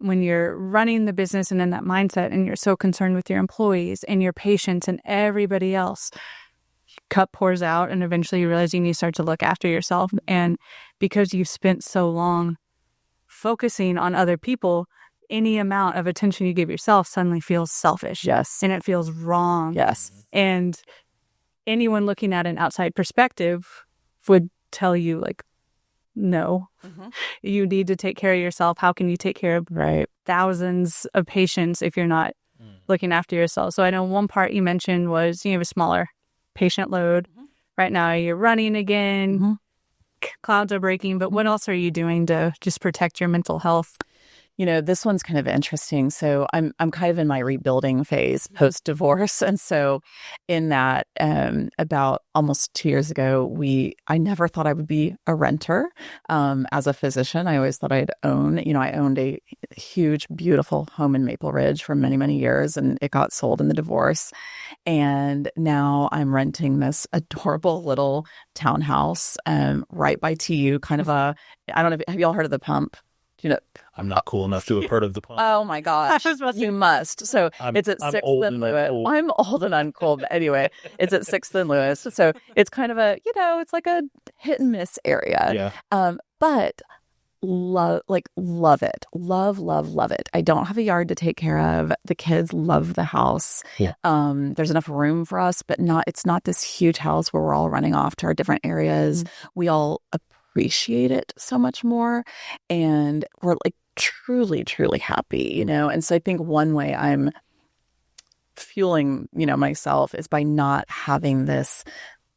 when you're running the business and in that mindset and you're so concerned with your employees and your patients and everybody else, cup pours out and eventually you realize you need to start to look after yourself. And because you've spent so long focusing on other people, any amount of attention you give yourself suddenly feels selfish. Yes. And it feels wrong. Yes. And anyone looking at an outside perspective would tell you, like, no, you need to take care of yourself. How can you take care of thousands of patients if you're not looking after yourself? So I know one part you mentioned was you have a smaller patient load. Right now you're running again. Clouds are breaking. But what else are you doing to just protect your mental health? You know, this one's kind of interesting. So I'm kind of in my rebuilding phase post-divorce. And so in that, about almost 2 years ago, I never thought I would be a renter as a physician. I always thought I'd own, I owned a huge, beautiful home in Maple Ridge for many, many years, and it got sold in the divorce. And now I'm renting this adorable little townhouse right by TU, kind of I don't know, have you all heard of the Pump? I'm not cool enough to have heard of the Pump. Oh my gosh, you must. So it's at 6th and Lewis. I'm old and uncool, but anyway, it's at 6th and Lewis. So it's kind of a, it's like a hit and miss area. Yeah. But love it. Love it. I don't have a yard to take care of. The kids love the house. Yeah. There's enough room for us, but it's not this huge house where we're all running off to our different areas. We all appreciate it so much more, and we're like truly happy, and so I think one way I'm fueling myself is by not having this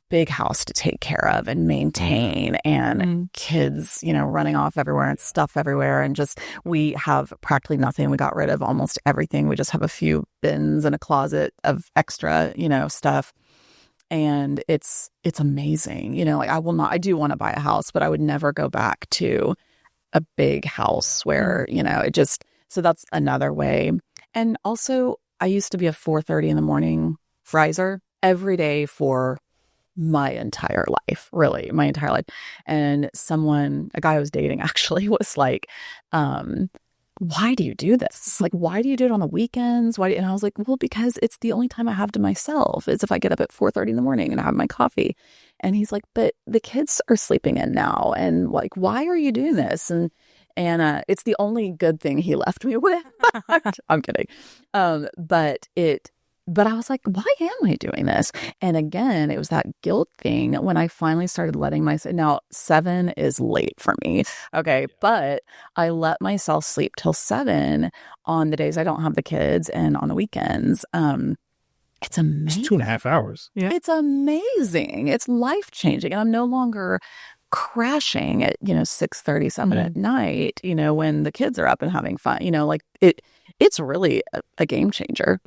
big house to take care of and maintain, and kids running off everywhere and stuff everywhere, and just we have practically nothing. We got rid of almost everything. We just have a few bins and a closet of extra stuff. And it's amazing. I do want to buy a house, but I would never go back to a big house where, so that's another way. And also I used to be a 4:30 in the morning riser every day for my entire life, really, my entire life. And a guy I was dating actually was like, why do you do this? Like, why do you do it on the weekends? And I was like, well, because it's the only time I have to myself is if I get up at 4:30 in the morning and I have my coffee. And he's like, but the kids are sleeping in now. And like, why are you doing this? And it's the only good thing he left me with. I'm kidding. But I was like, why am I doing this? And again, it was that guilt thing when I finally started letting myself. Now, 7 is late for me. Okay. But I let myself sleep till 7 on the days I don't have the kids and on the weekends. It's amazing. It's 2.5 hours. Yeah. It's amazing. It's life-changing. And I'm no longer crashing at, 6:30, 7 at night, when the kids are up and having fun, it's really a game changer.